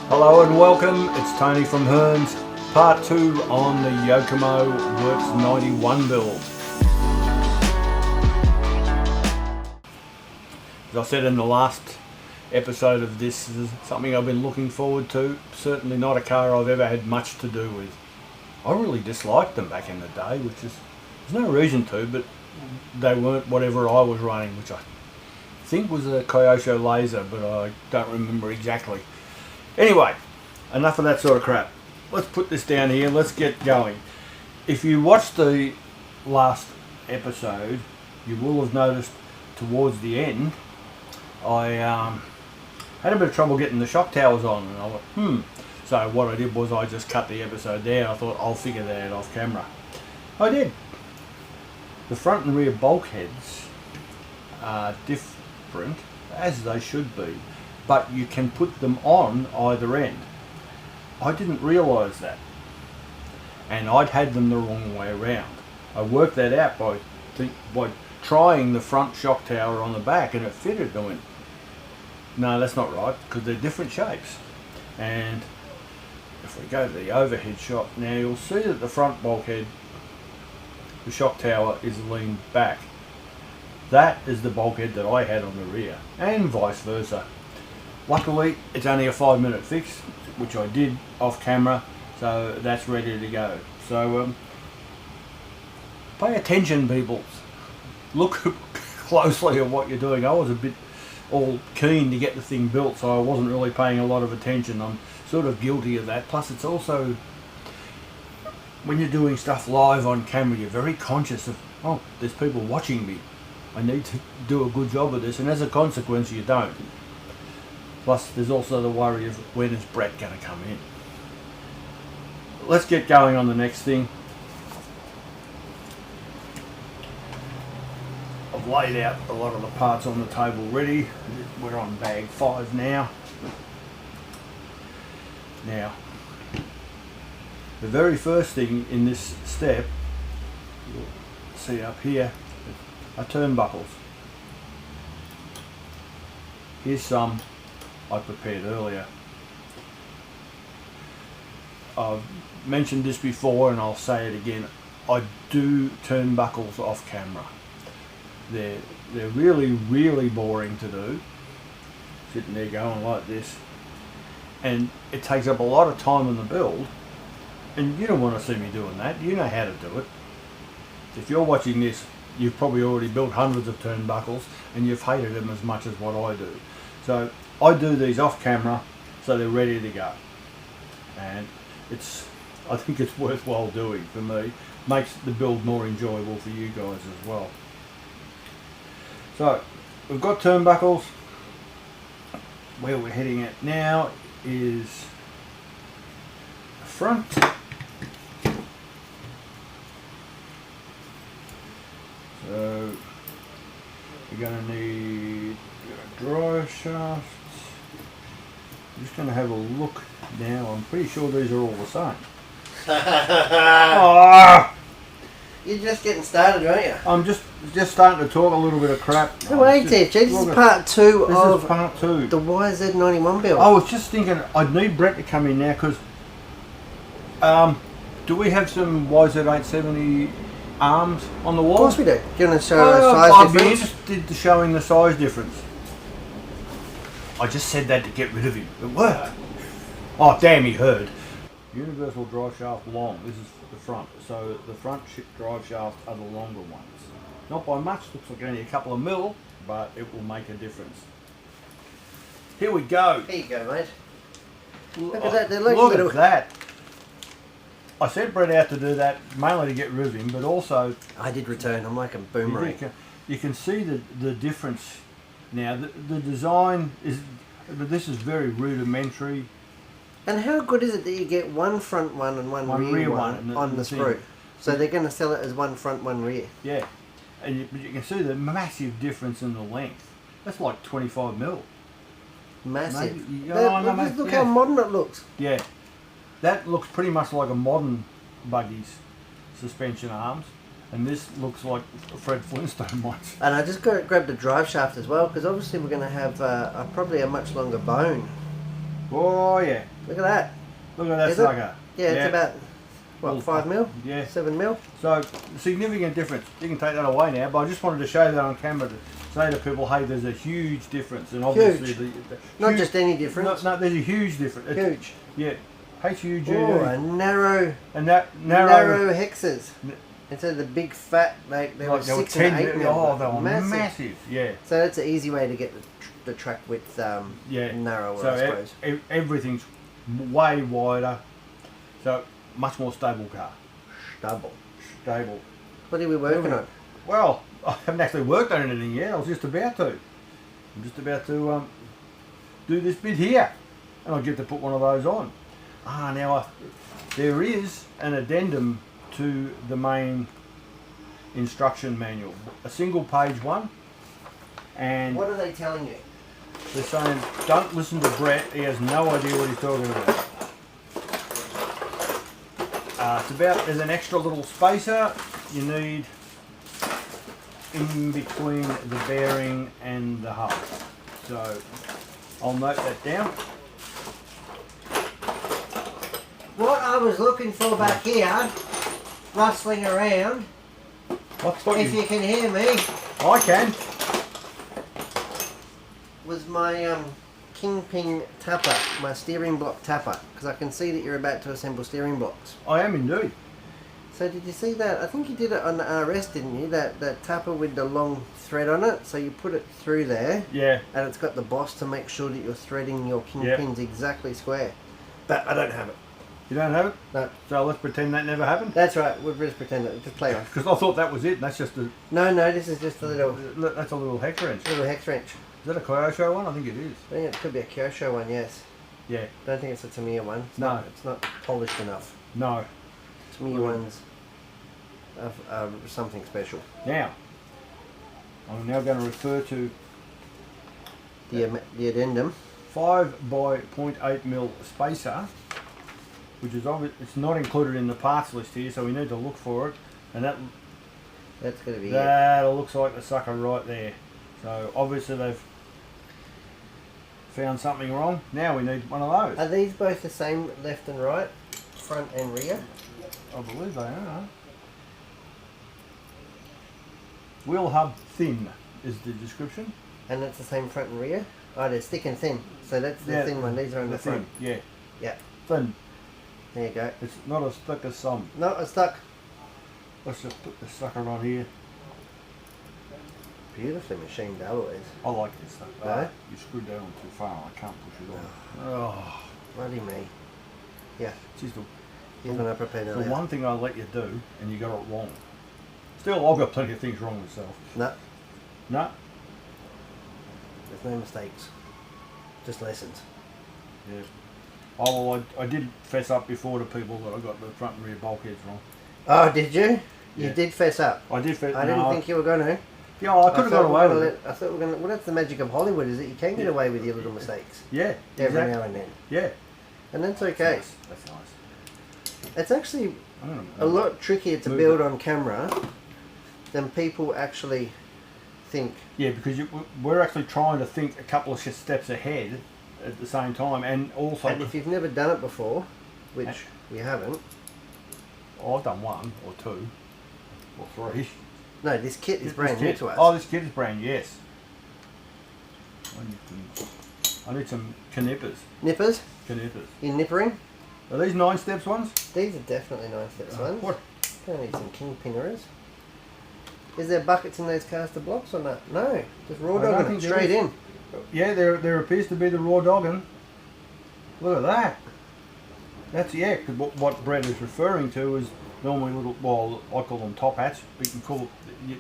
Hello and welcome, it's Tony from Hearns, part 2 on the YOKOMO Works 91 build. As I said in the last episode of this is something I've been looking forward to, certainly not a car I've ever had much to do with. I really disliked them back in the day, which is, there's no reason to, but they weren't whatever I was running, which I think was a Kyosho laser, but I don't remember exactly. Anyway, enough of that sort of crap. Let's put this down here, let's get going. If you watched the last episode, you will have noticed towards the end, I had a bit of trouble getting the shock towers on, and I went, So what I did was I just cut the episode there. I thought I'll figure that out off camera. I did. The front and rear bulkheads are different, as they should be, but you can put them on either end. I didn't realise that, and I'd had them the wrong way around. I worked that out by trying the front shock tower on the back, and it fitted. I went, no, that's not right, because they're different shapes. And if we go to the overhead shot, now you'll see that the front bulkhead, the shock tower, is leaned back. That is the bulkhead that I had on the rear, and vice versa. Luckily, it's only a 5-minute fix, which I did off camera, so that's ready to go. So pay attention, people. Look closely at what you're doing. I was a bit all keen to get the thing built, so I wasn't really paying a lot of attention. I'm sort of guilty of that. Plus, it's also, when you're doing stuff live on camera, you're very conscious of, oh, there's people watching me. I need to do a good job of this, and as a consequence, you don't. Plus, there's also the worry of when is Brett going to come in. Let's get going on the next thing. I've laid out a lot of the parts on the table ready. We're on bag 5 now. Now, the very first thing in this step, you'll see up here, are turnbuckles. Here's some I prepared earlier. I've mentioned this before and I'll say it again. I do turnbuckles off camera. They're really boring to do. Sitting there going like this. And it takes up a lot of time on the build. And you don't want to see me doing that. You know how to do it. If you're watching this, you've probably already built hundreds of turnbuckles and you've hated them as much as what I do. So I do these off camera so they're ready to go. And I think it's worthwhile doing for me. Makes the build more enjoyable for you guys as well. So we've got turnbuckles. Where we're heading at now is the front. So we're going to need a drive shaft. I'm just going to have a look now. I'm pretty sure these are all the same. Oh! You're just getting started, aren't you? I'm just starting to talk a little bit of crap. Wait, this is part 2 of part 2. The YZ-091 build. I was just thinking I'd need Brett to come in now because do we have some YZ-870 arms on the wall? Of course we do. Do you want to show the size I'd difference? be interested to showing the size difference. I just said that to get rid of him. It worked. Oh damn, he heard. Universal drive shaft long. This is the front. So the front drive shafts are the longer ones. Not by much. Looks like only a couple of mil, but it will make a difference. Here we go. Here you go, mate. Look at that. They're like look little... at that. I sent Brett out to do that mainly to get rid of him, but also I did return. I'm like a boomerang. you can see the difference now. The design is, but this is very rudimentary. And how good is it that you get one front one and one rear one on the sprue? So they're going to sell it as one front, one rear. Yeah, and but you can see the massive difference in the length. That's like 25 mil. Massive. Look how modern it looks. Yeah, that looks pretty much like a modern buggy's suspension arms, and this looks like Fred Flintstone ones. And I just grabbed the drive shaft as well, because obviously we're going to have probably a much longer bone Oh yeah. Look at that. Look at that Is sucker. Yeah, it's about, what, 5 mil? Yeah. 7 mil? So, significant difference. You can take that away now, but I just wanted to show that on camera to say to people, hey, there's a huge difference. And obviously, Huge. Not just any difference. No, there's a huge difference. Huge. Yeah. H-U-G-E. Oh, a narrow hexes. Instead of the big fat, they were 6 and 8 mil. Oh, they were massive. Yeah. So that's an easy way to get the track width narrower, so I suppose. Everything's way wider. So, much more stable car. Stable. What are we working on? Well, I haven't actually worked on anything yet. I was just about to. I'm just about to do this bit here. And I'll get to put one of those on. Now there is an addendum to the main instruction manual. A single page one. And what are they telling you? They're saying, don't listen to Brett. He has no idea what he's talking about. There's an extra little spacer you need in between the bearing and the hub. So I'll note that down. What I was looking for back here, rustling around, if you can hear me, I can, was my kingpin tapper, my steering block tapper, because I can see that you're about to assemble steering blocks. I am indeed. So did you see that? I think you did it on the RS, didn't you? That tapper with the long thread on it. So you put it through there. Yeah. And it's got the boss to make sure that you're threading your kingpins exactly square. But I don't have it. You don't have it? No. So let's pretend that never happened? That's right. We'll just pretend it. Just play on. Because I thought that was it. That's just a... No, this is just a little... That's a little hex wrench. Little hex wrench. Is that a Kyosho one? I think it is. I think it could be a Kyosho one, yes. Yeah. Don't think it's a Tamiya one. It's not polished enough. No. Tamiya ones are something special. Now, I'm now going to refer to the addendum. 5 by 0.8 mil spacer, which is obvious. It's not included in the parts list here, so we need to look for it. And that's going to be that looks like the sucker right there. So obviously they've found something wrong. Now we need one of those. Are these both the same left and right, front and rear? I believe they are. Wheel hub thin is the description. And that's the same front and rear? Oh, they're thick and thin. So that's the thin one. These are on the front. Yeah. Yeah. Thin. There you go. It's not as thick as some. No, it's stuck. Let's just put the sucker on here. Beautifully machined alloys. I like this stuff. No? You screwed that on too far. I can't push it on. Oh. Bloody me. Yeah. Geez, the one thing I let you do, and you got it wrong. Still, I've got plenty of things wrong myself. No. No? There's no mistakes. Just lessons. Yeah. Oh, well, I did fess up before to people that I got the front and rear bulkheads wrong. Oh, did you? Yeah. You did fess up? I did fess up. I didn't think you were going to. Yeah, I could have got away with it. I thought we were going to... Well, that's the magic of Hollywood, is that you can get away with your little mistakes. Yeah. Every now and then. Yeah. And that's okay. That's nice. It's actually a lot trickier to build on camera than people actually think. Yeah, because we're actually trying to think a couple of steps ahead at the same time, and also... And if you've never done it before, which we haven't... Oh, I've done 1 or 2 or 3. No, this kit is brand new to us. Oh, this kit is brand new, yes. I need some canippers. Nippers? Canippers. You nippering? Are these 9 steps ones? These are definitely 9 steps ones. What? Gonna need some kingpinnerers. Is there buckets in those caster blocks or not? No, just raw dogging it straight in. Yeah, there appears to be the raw dogging. Look at that. That's, yeah, cause what Brett is referring to is normally little, well, I call them top hats, but you can call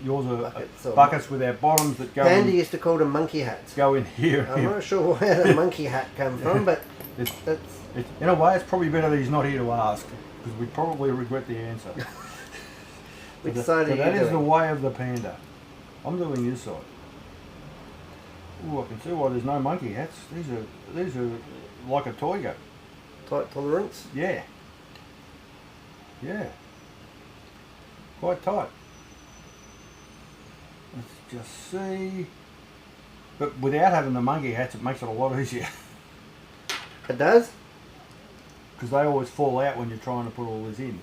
yours are buckets without bottoms that go Andy used to call them monkey hats. Go in here. I'm not sure where the monkey hat come from, but in a way it's probably better that he's not here to ask, because we'd probably regret the answer. Which side are you doing? That is the way of the panda. I'm doing this side. Ooh, I can see why there's no monkey hats. These are like a Toygo. Tight tolerance? Yeah. Yeah. Quite tight. Let's just see. But without having the monkey hats, it makes it a lot easier. It does? Because they always fall out when you're trying to put all this in.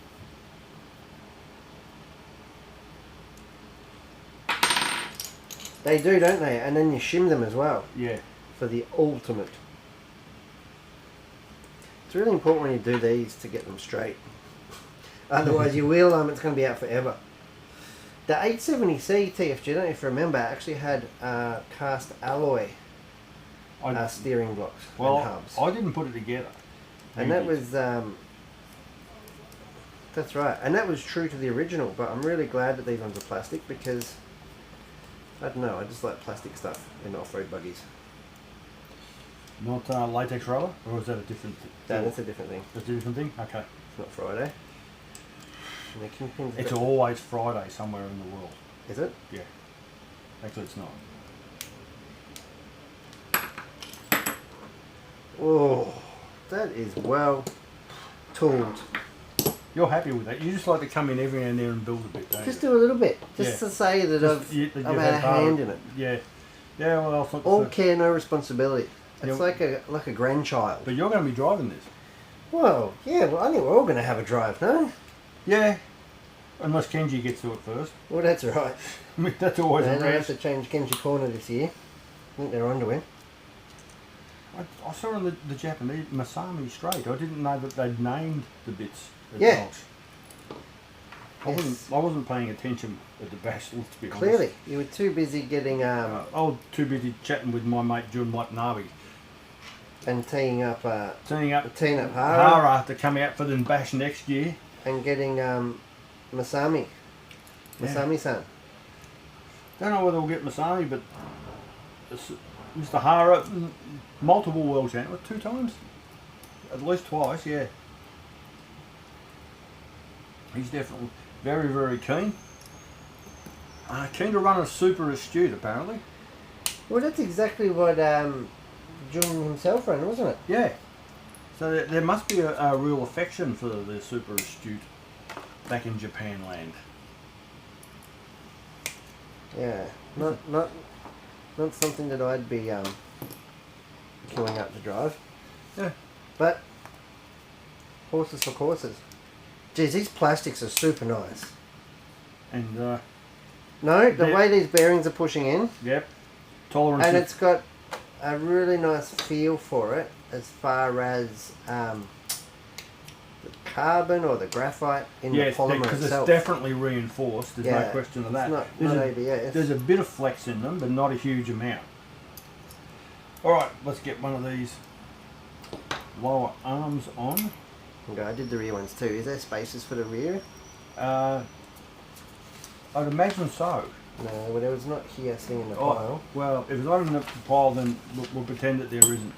They do, don't they? And then you shim them as well. Yeah. For the ultimate. It's really important when you do these to get them straight. Otherwise you wheel them, it's going to be out forever. The 870C TFG, I don't know if you remember, actually had cast alloy steering blocks and hubs. I didn't put it together. And that was... that's right. And that was true to the original, but I'm really glad that these ones are plastic because... I don't know, I just like plastic stuff in off-road buggies. Not latex rubber? Or is that a different thing? No, that's a different thing. That's a different thing? Okay. It's not Friday. And the kingpins It's always Friday somewhere in the world. Is it? Yeah. Actually, it's not. Oh, that is well tooled. You're happy with that? You just like to come in every now and there and build a bit, don't Just you? do a little bit. Just to say that I've had a hand in it. Yeah. Yeah, well, I thought all care, no responsibility. It's Yeah. like a grandchild. But you're going to be driving this. Well, yeah, well, I think we're all going to have a drive, no? Yeah. Unless Kenji gets to it first. Well, that's right. I mean, that's always a They have risk. to change Kenji Corner this year. I think they're on to him. I saw in the Japanese Masami Strait. I didn't know that they'd named the bits as Yeah. dogs. I wasn't paying attention at the bash, to be honest. Clearly, you were too busy getting I was too busy chatting with my mate Jun Watanabe. and teeing up Hara Hara to come out for the bash next year. and getting Masami. Masami-san. Don't know whether we'll get Masami, but Mr. Hara, multiple world champion, 2 times? At least twice, yeah. He's definitely very, very keen. Keen to run a super astute, apparently. Well, that's exactly what Jun himself ran, wasn't it? Yeah. So there must be a real affection for the super astute back in Japan land. Yeah. Not something that I'd be queuing up to drive. Yeah. But horses for courses. Geez, these plastics are super nice. And No, the way these bearings are pushing in. Yep. Tolerance. And it's got a really nice feel for it as far as the carbon or the graphite in the polymer because itself. it's definitely reinforced. There's no question of that. It's not ABS. There's a bit of flex in them, but not a huge amount. All right, let's get one of these lower arms on. Okay, I did the rear ones too. Is there spaces for the rear? I'd imagine so. No, well, there was not here sitting in the pile. Well, if it's not in the pile, then we'll pretend that there isn't.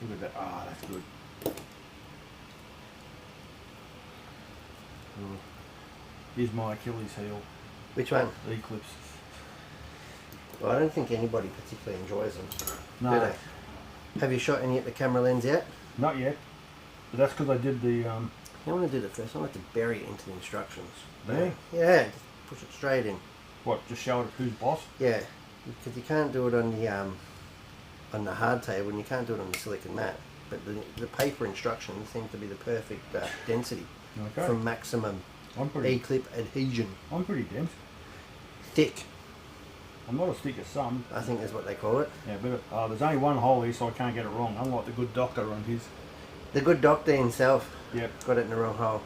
Look at that. Ah, that's good. Here's my Achilles heel. Which one? The Eclipse. Well, I don't think anybody particularly enjoys them. No. Do they? Have you shot any at the camera lens yet? Not yet. But that's because I did the... I want to do the first. I like to bury it into the instructions. There? Yeah, just push it straight in. What, just show it who's boss? Yeah, because you can't do it on the hardtail and you can't do it on the silicon mat. But the paper instructions seem to be the perfect density for maximum E-clip adhesion. I'm pretty dense. Thick. I'm not as thick as some. I think is what they call it. Yeah, but there's only one hole here, so I can't get it wrong. Unlike the good doctor on his. The good doctor himself. Yep. Got it in the wrong hole.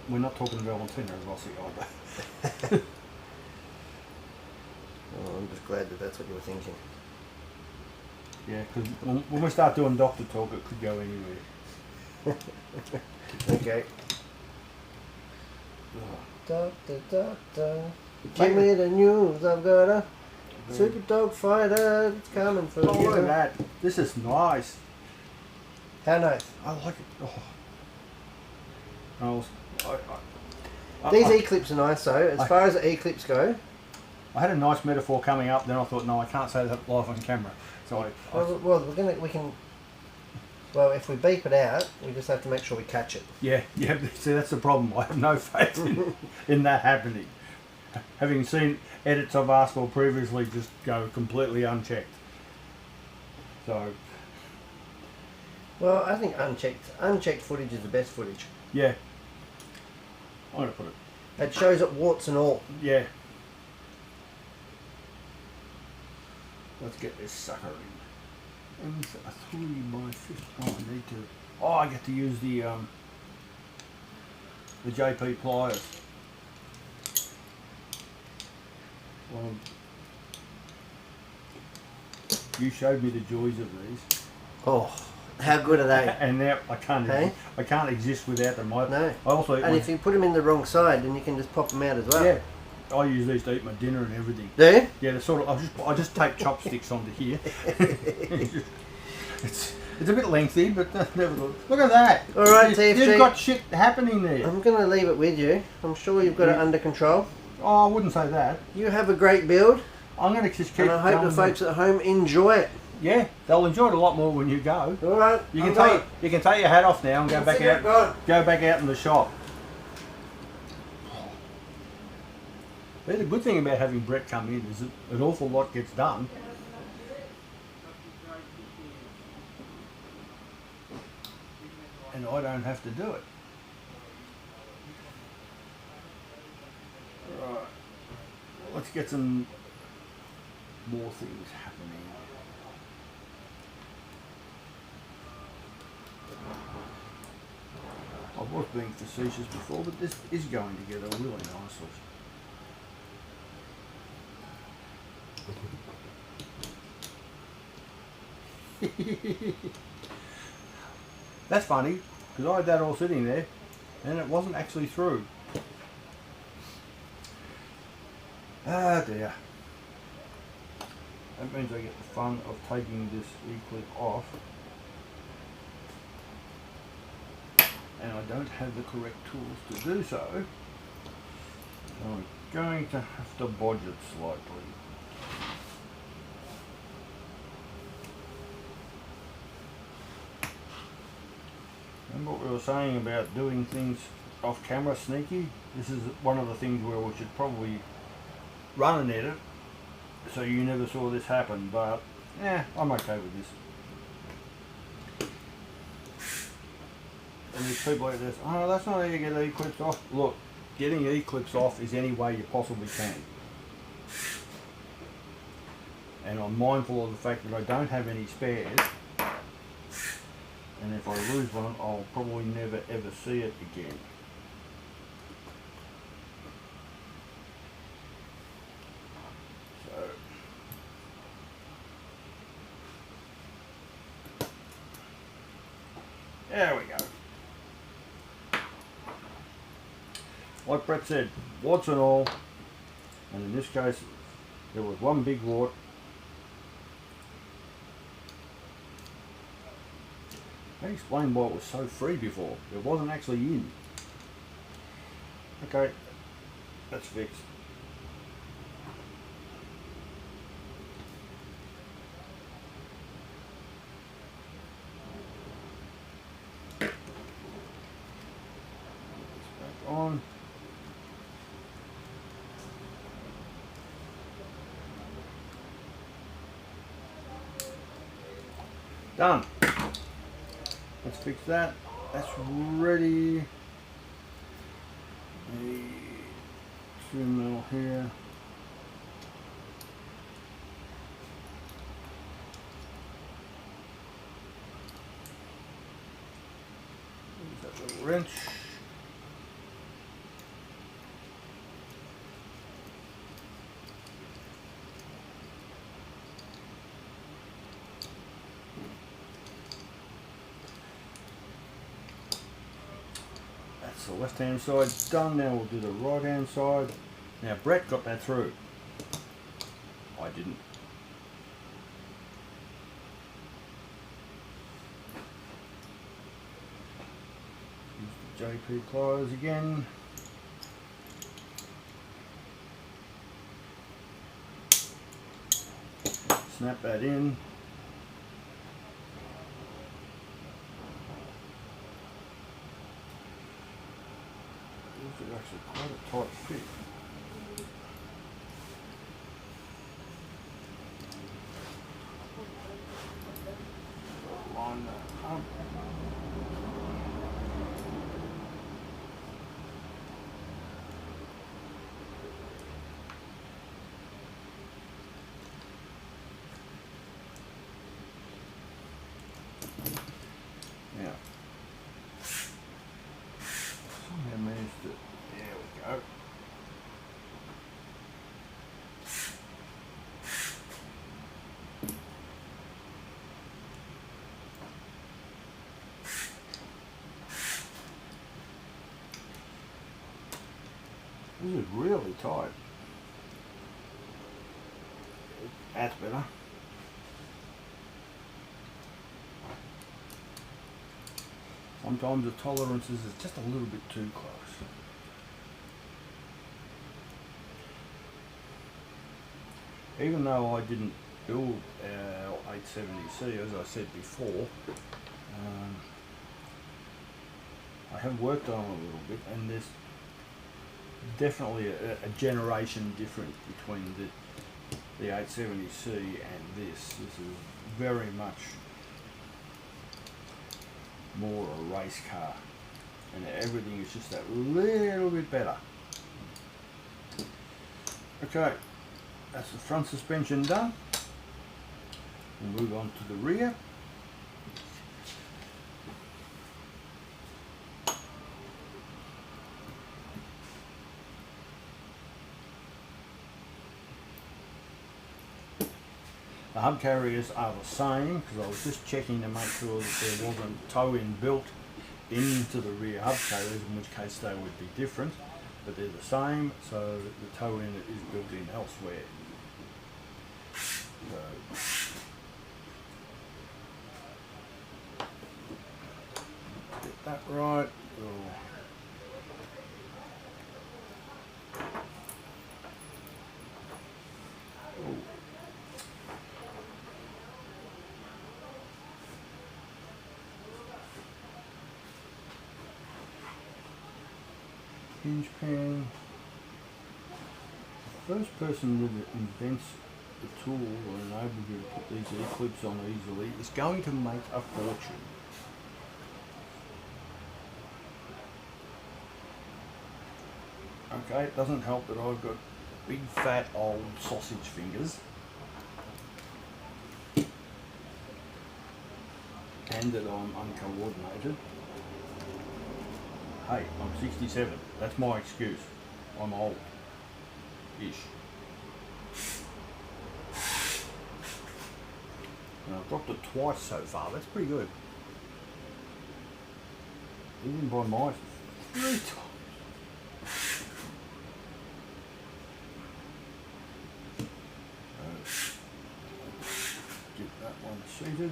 We're not talking Valentina as Rossi either. Oh, I'm just glad that that's what you were thinking. Yeah, because when we start doing doctor talk, it could go anywhere. Okay. Doctor, doctor, give me the news. I've got a super dog fighter. It's coming for you. Look at that. This is nice. How nice. I like it. Oh. These E-clips are nice though. As far as the E-clips go. I had a nice metaphor coming up, then I thought, no, I can't say that live on camera. So Well, if we beep it out, we just have to make sure we catch it. Yeah. See, that's the problem. I have no faith in that happening. Having seen edits I've asked for previously just go completely unchecked. So, Well, I think unchecked footage is the best footage. yeah. I'm going to put it. It shows it warts and all. Yeah. Let's get this sucker in. And it's a 3x50. Oh, I need to. Oh, I get to use the JP pliers. Well, you showed me the joys of these. Oh, how good are they? And now I can't. Hey? I can't exist without them. No. I also. And if you put them in the wrong side, then you can just pop them out as well. Yeah. I use these to eat my dinner and everything. Do you? Yeah, they're sort of. I just tape chopsticks onto here. it's a bit lengthy, but nevertheless. Look at that. All right, TFG. You've got shit happening there. I'm going to leave it with you. I'm sure you've got it under control. Oh, I wouldn't say that. You have a great build. I'm going to just keep. And I hope the folks at home enjoy it. Yeah, they'll enjoy it a lot more when you go. All right. You can take your hat off now and go back out. Go back out in the shop. But the good thing about having Brett come in is that an awful lot gets done. And I don't have to do it. Right. Let's get some more things happening. I was being facetious before, but this is going together really nicely. That's funny, because I had that all sitting there and it wasn't actually through. Ah dear. That means I get the fun of taking this E-clip off. And I don't have the correct tools to do so. I'm going to have to bodge it slightly. Remember what we were saying about doing things off camera sneaky? This is one of the things where we should probably run an edit so you never saw this happen, but yeah, I'm okay with this. And there's people like this, oh, that's not how you get E-clips off. Look, getting E-clips off is any way you possibly can. And I'm mindful of the fact that I don't have any spares. And if I lose one, I'll probably never ever see it again. So, there we go. Like Brett said, warts and all, and in this case, there was one big wart. I can explain why it was so free before. It wasn't actually in. Okay, that's fixed. Put this back on. Done. Let's fix that. That's ready. A trim metal here. Use that little wrench. The left hand side done. Now we'll do the right hand side. Now Brett got that through. I didn't. Use the JP pliers again. Snap that in. This is actually quite a tight fit. Now, somehow managed to, there we go. This is really tight. That's better. Sometimes the tolerances is just a little bit too close. Even though I didn't build our 870C, as I said before, I have worked on it a little bit, and there's definitely a generation difference between the 870C and this. This is very much more a race car, and everything is just that little bit better. Okay, that's the front suspension done. We'll move on to the rear. The hub carriers are the same, because I was just checking to make sure that there wasn't tow-in built into the rear hub carriers, in which case they would be different, but they're the same, so the tow-in is built in elsewhere. So, get that right. Hinge pin. The first person that invents the tool or enables you to put these E-clips on easily is going to make a fortune. Okay, it doesn't help that I've got big fat old sausage fingers and that I'm uncoordinated. Hey, I'm 67. That's my excuse. I'm old-ish. And I've dropped it twice so far. That's pretty good. Even by my 3 times. Get that one seated.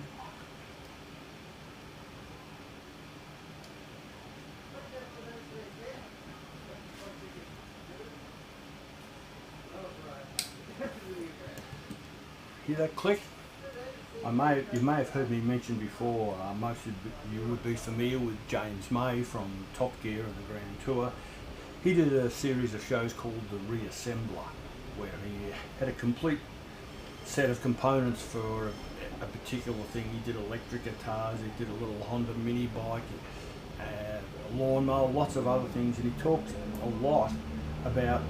Hear that click? You may have heard me mention before, most of you would be familiar with James May from Top Gear and the Grand Tour. He did a series of shows called The Reassembler, where he had a complete set of components for a particular thing. He did electric guitars, he did a little Honda mini bike, a lawnmower, lots of other things, and he talked a lot about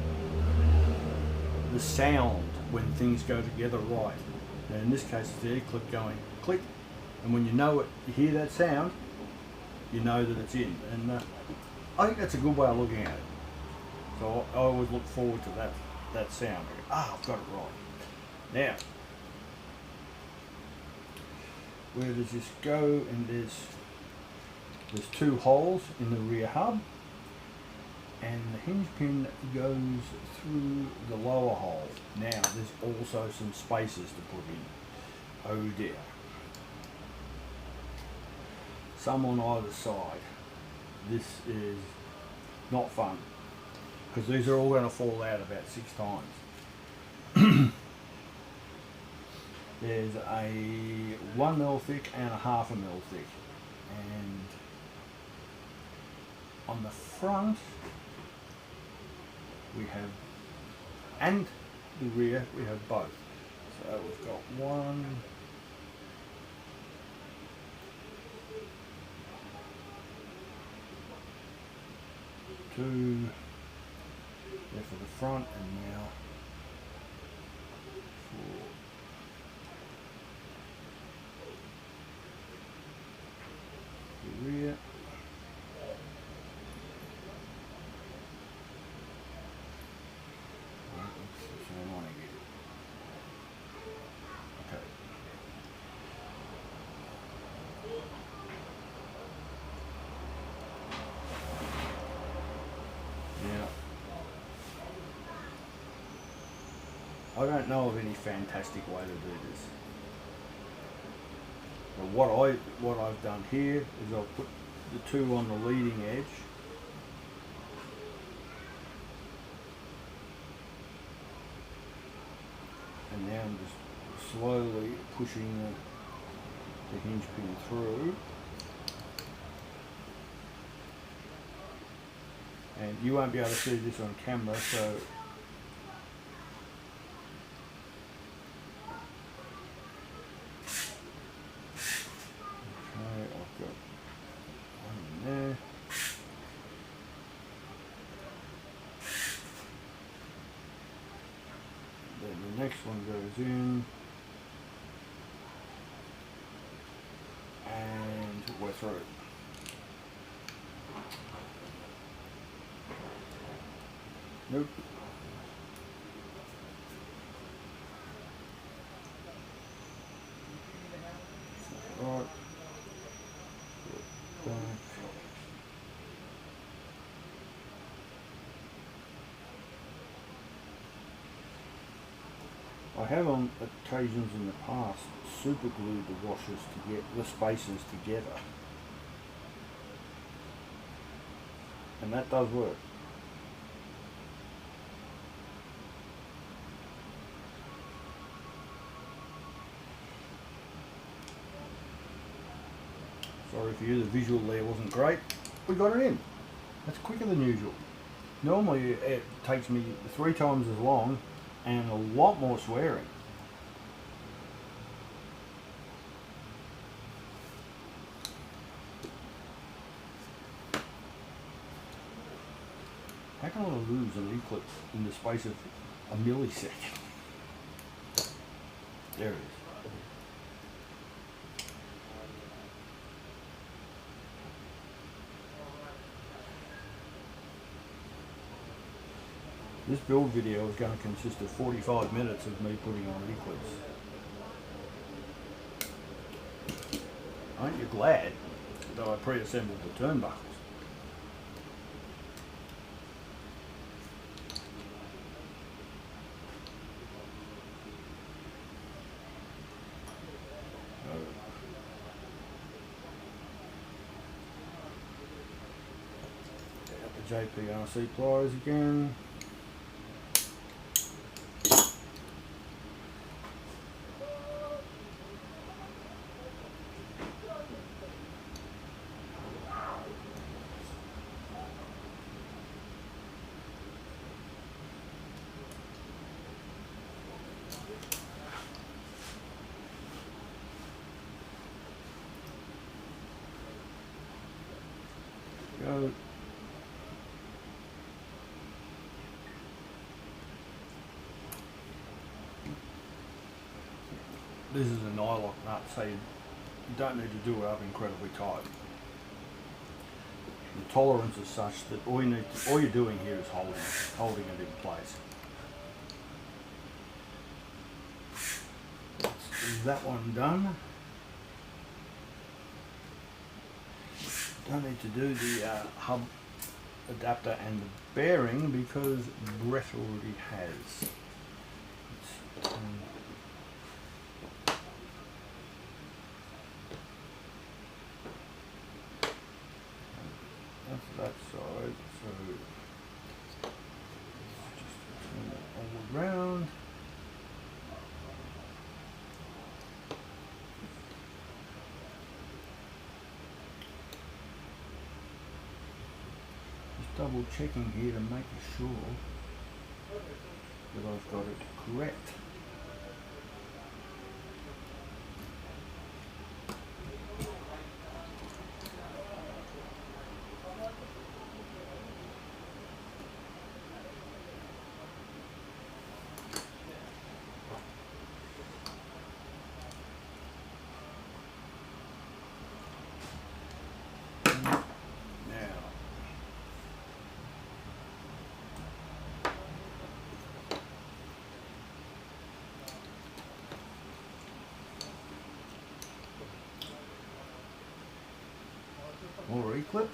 the sound when things go together right. Now in this case it's the E-clip going click, and when you know it, you hear that sound, you know that it's in. And I think that's a good way of looking at it. So I always look forward to that sound. I've got it right. Now, where does this go? And there's 2 holes in the rear hub, and the hinge pin goes through the lower hole. Now there's also some spaces to put in. Oh dear. Some on either side. This is not fun, because these are all going to fall out about 6 times. There's a 1 mil thick and a 1/2 mil thick, and on the front we have, and the rear we have both. So we've got 1, 2 there for the front, and now 4 the rear. Okay. Now, I don't know of any fantastic way to do this. But what I've done here is I've put the 2 on the leading edge, and now I'm just slowly pushing the hinge pin through. And you won't be able to see this on camera, so okay, I've got one in there. Then the next one goes in, and we're through. Nope. Right. Back. I have on occasions in the past super glued the washers to get the spaces together, and that does work. Sorry for you, the visual there wasn't great. We got it in. That's quicker than usual. Normally it takes me 3 times as long and a lot more swearing. How can I lose an eclipse in the space of a millisecond? There it is. This build video is going to consist of 45 minutes of me putting on eclipse. Aren't you glad that I pre-assembled the turnbuckles? Got the JPRC pliers again. Go. This is a nylock nut, so you don't need to do it up incredibly tight. The tolerance is such that all you're doing here is holding it in place. Is that one done? Don't need to do the hub adapter and the bearing because Brett already has. That's that side, so just turn it all around. Double checking here to make sure that I've got it correct. More E-clips.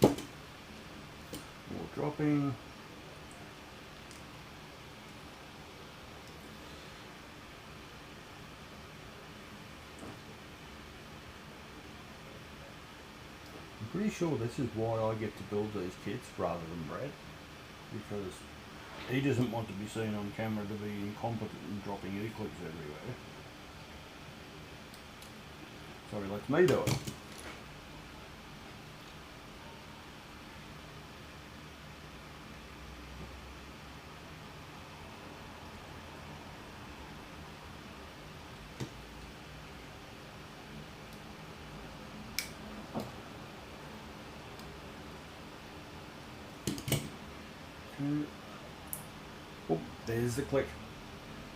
More dropping. I'm pretty sure this is why I get to build these kits rather than Brad, because he doesn't want to be seen on camera to be incompetent and dropping E-clips everywhere. So he lets me do it. Oh, there's the click.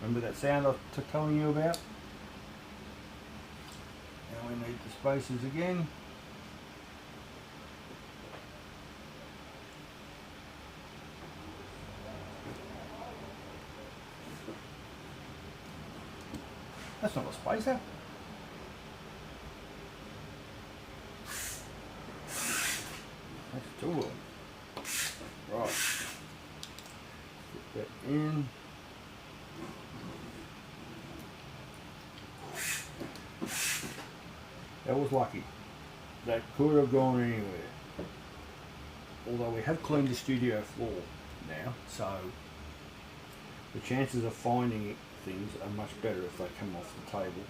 Remember that sound I was telling you about? Now we need the spacers again. That's not a spacer. That's two of them. Right. Put that in. That was lucky. That could have gone anywhere. Although we have cleaned the studio floor now, so the chances of finding things are much better if they come off the table.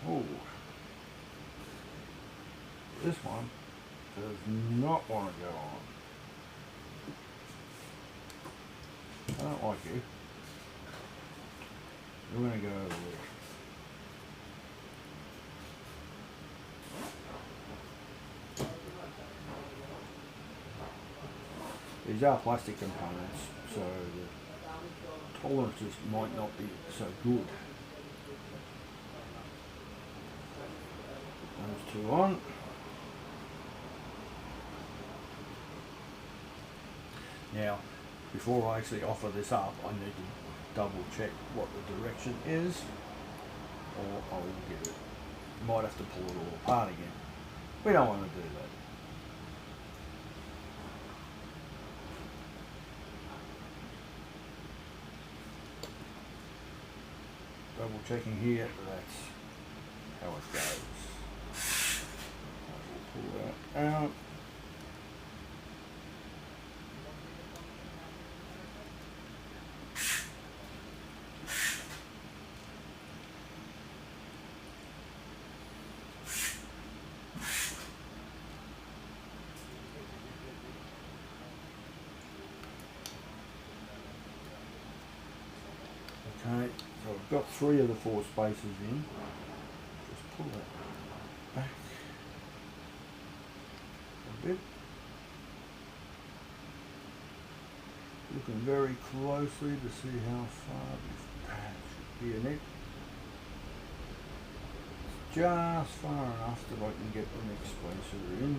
Oh, this one does not want to go on. I don't like you. We're going to go over there. These are plastic components, so the tolerances might not be so good. Those two on. Now, before I actually offer this up, I need to double check what the direction is, or I'll get it. Might have to pull it all apart again. We don't want to do that. Double checking here, that's how it goes. Pull that out. Okay, so I've got 3 of the 4 spaces in. Just pull that back a bit. Looking very closely to see how far this pad should be in it. It's just far enough that I can get the next spacer in.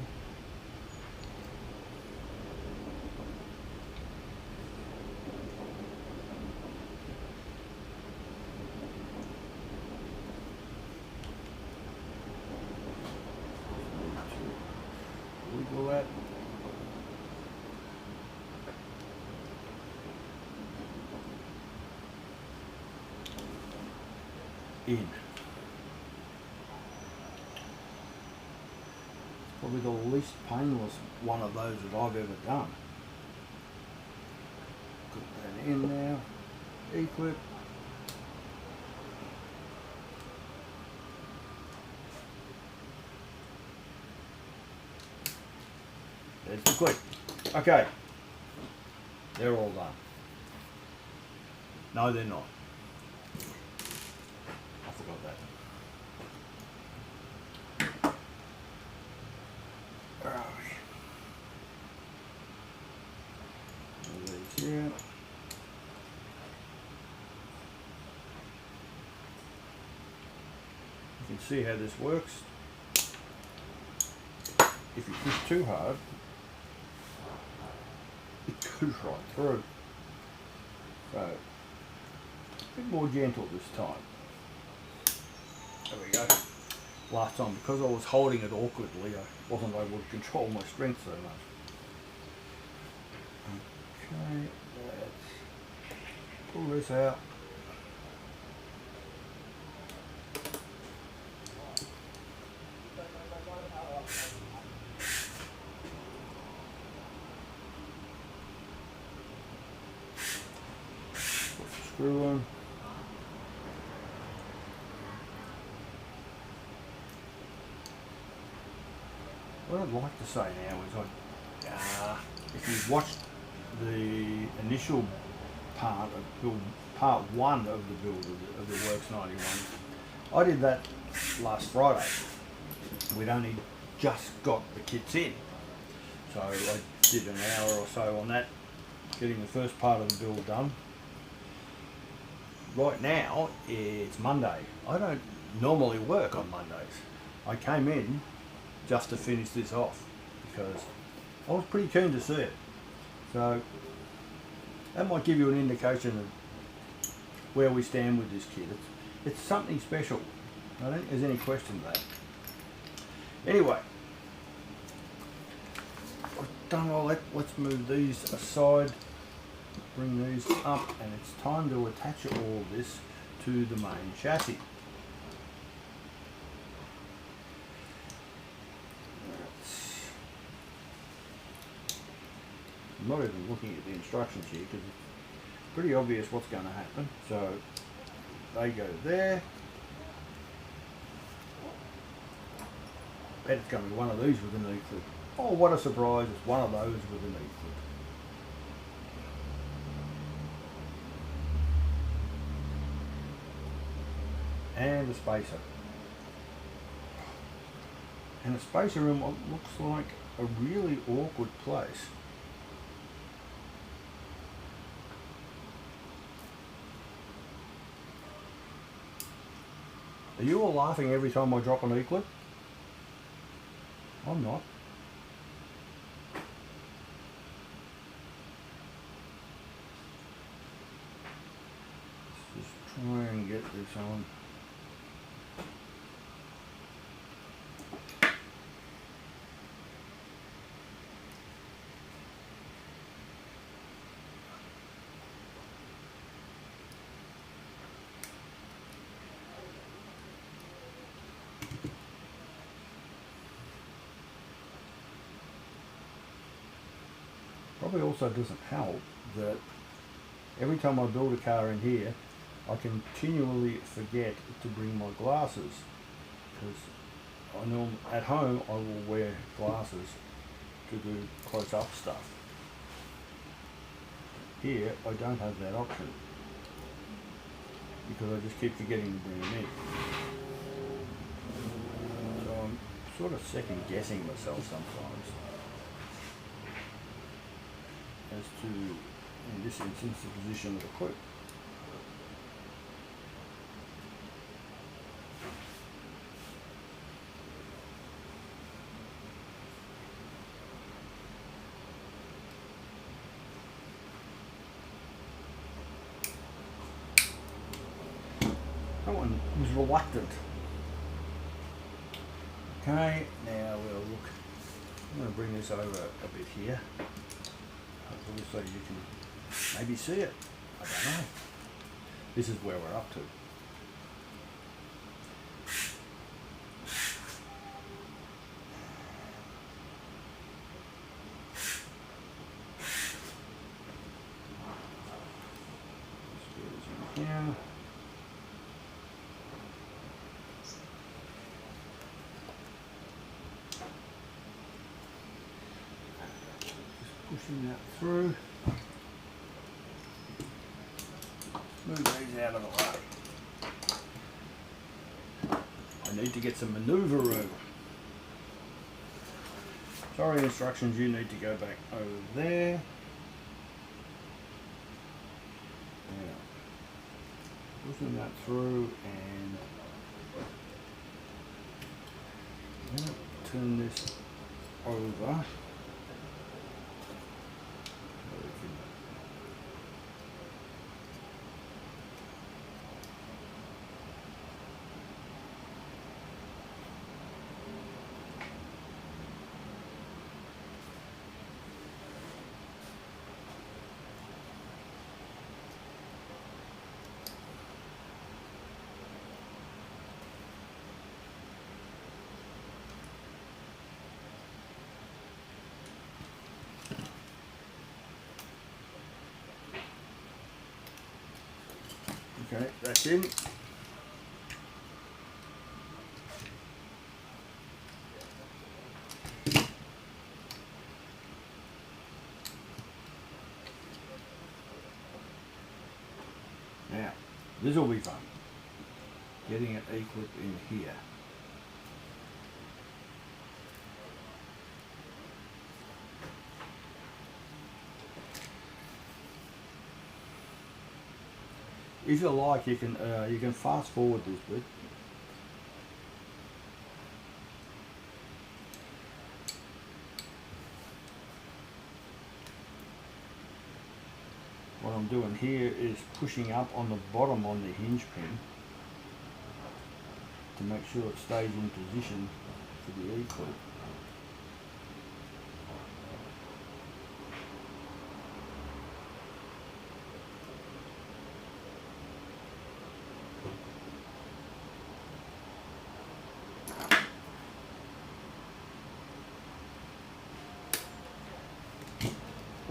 Wiggle that. In. Probably the least painless one of those that I've ever done. Put that in now. E-clip. There's the clip. Okay. They're all done. No, they're not. I forgot that. Where are we? These here. You can see how this works. If you push too hard, It goes right through. So, a bit more gentle this time. There we go. Last time, because I was holding it awkwardly, I wasn't able to control my strength so much. Okay, let's pull this out. Put the screw on. What I'd like to say now is, if you've watched the initial part of build, part one of the build of the YZ-091, I did that last Friday. We'd only just got the kits in, so I did an hour or so on that, getting the first part of the build done. Right now it's Monday. I don't normally work on Mondays. I came in just to finish this off because I was pretty keen to see it. So that might give you an indication of where we stand with this kit. It's something special. I don't think there's any question of that. Anyway, I've done all that. Let's move these aside, bring these up, and it's time to attach all this to the main chassis. I'm not even looking at the instructions here because it's pretty obvious what's going to happen. So they go there. Bet it's going to be one of these with an E-clip. Oh, what a surprise, it's one of those with an E-clip. And a spacer. And a spacer in what looks like a really awkward place. Are you all laughing every time I drop an E-clip? I'm not. Let's just try and get this on. Probably also doesn't help that every time I build a car in here, I continually forget to bring my glasses, because I know at home I will wear glasses to do close-up stuff. Here I don't have that option because I just keep forgetting to bring them in. So I'm sort of second guessing myself sometimes as to, in this instance, the position of the clip. That one was reluctant. Okay, now we'll look. I'm going to bring this over a bit here, so you can maybe see it. I don't know. This is where we're up to. Yeah. Pushing that through. Move these out of the way. I need to get some manoeuvre room. Sorry, instructions, you need to go back over there. Now, pushing that through, and I'm going to turn this over. Okay, that's in. Now, this will be fun. Getting it E-clip in here. If you like, you can fast forward this bit. What I'm doing here is pushing up on the bottom on the hinge pin to make sure it stays in position for the E-clip.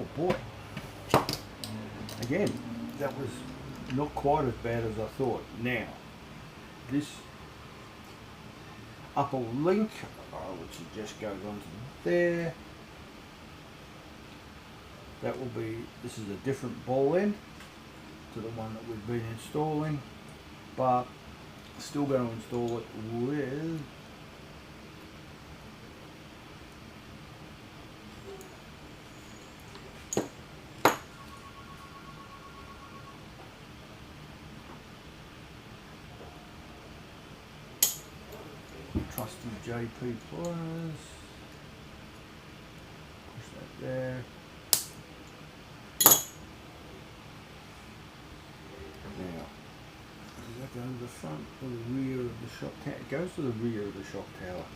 Oh boy. Again, that was not quite as bad as I thought. Now, this upper link, which just goes onto there, that will be, this is a different ball end to the one that we've been installing, but still going to install it with trusty JP pliers. Push that there. Now, does that go to the front or the rear of the shock tower? It goes to the rear of the shock tower.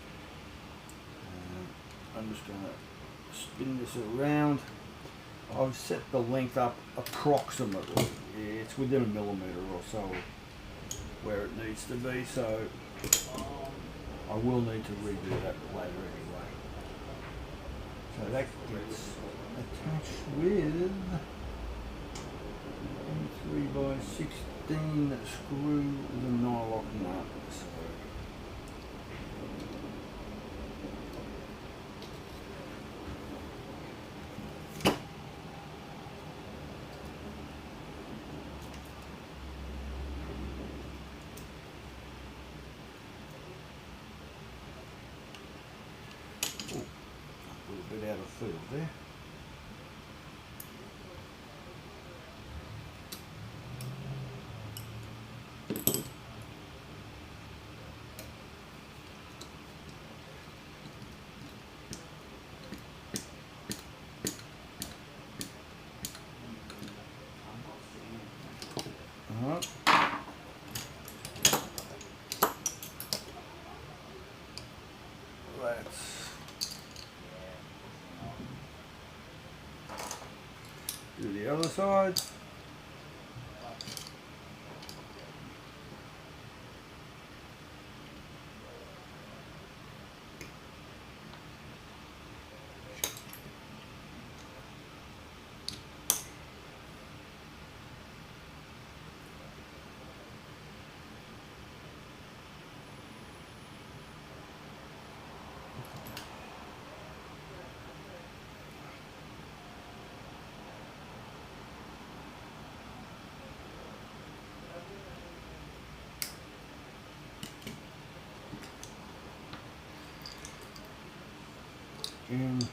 I'm just going to spin this around. I've set the length up approximately. It's within a millimetre or so where it needs to be, so I will need to redo that later anyway. So that gets attached with a 3x16 screw with a nylock nut. So a bit out of field there. Let's do the other side. And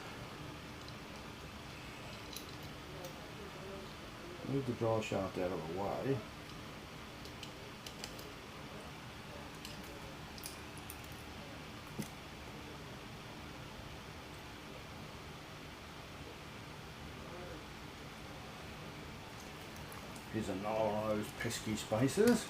move the drive shaft out of the way. Here's another one of those pesky spacers.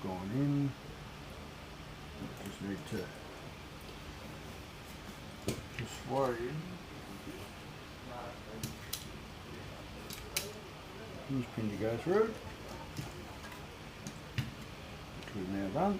gone in. Just need to persuade. Hinge pin to go through, which we've now done.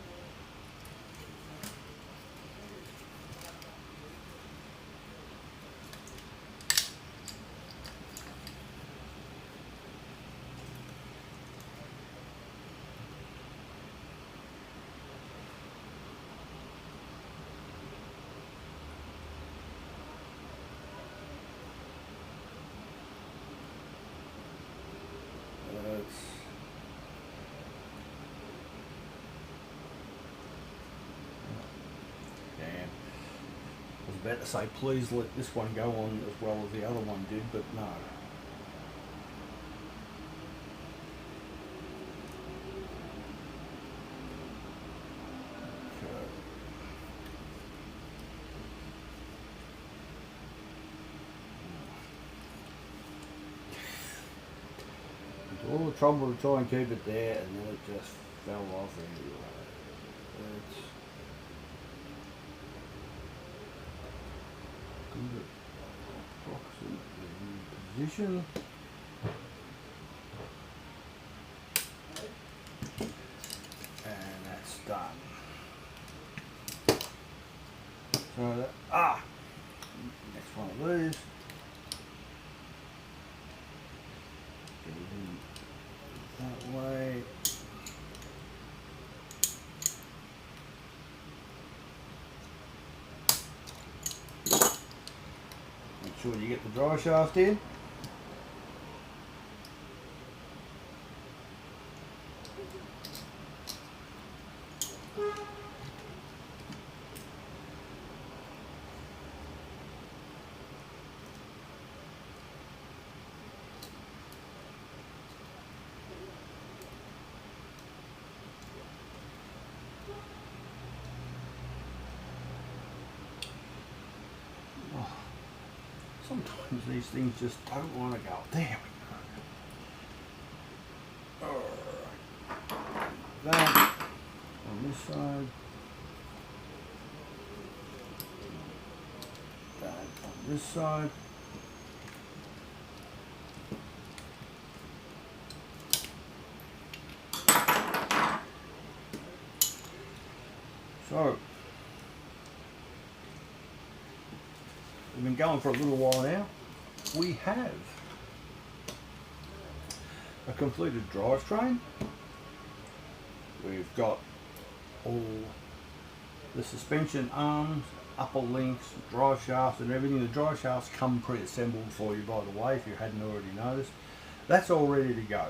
I was about to say please let this one go on as well as the other one did, but no. All the trouble to try and keep it there, and then it just fell off anyway. It's good, approximately in position. And that's done. So next one of these. Get it in that way. Make sure you get the dry shaft in. Sometimes these things just don't want to go. There we go. Alright. That on this side. That on this side. So we've been going for a little while now. We have a completed drivetrain. We've got all the suspension arms, upper links, drive shafts and everything. The drive shafts come pre-assembled for you, by the way, if you hadn't already noticed. That's all ready to go.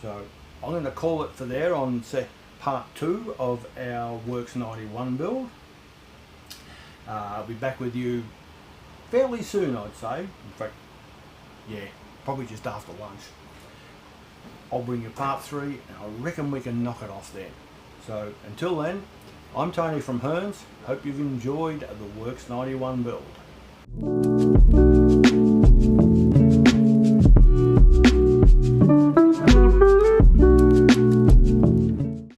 So I'm going to call it for there on part 2 of our YZ-091 build. I'll be back with you fairly soon, I'd say. In fact, yeah, probably just after lunch. I'll bring you part 3 and I reckon we can knock it off then. So until then, I'm Tony from Hearns. Hope you've enjoyed the YZ-091 build.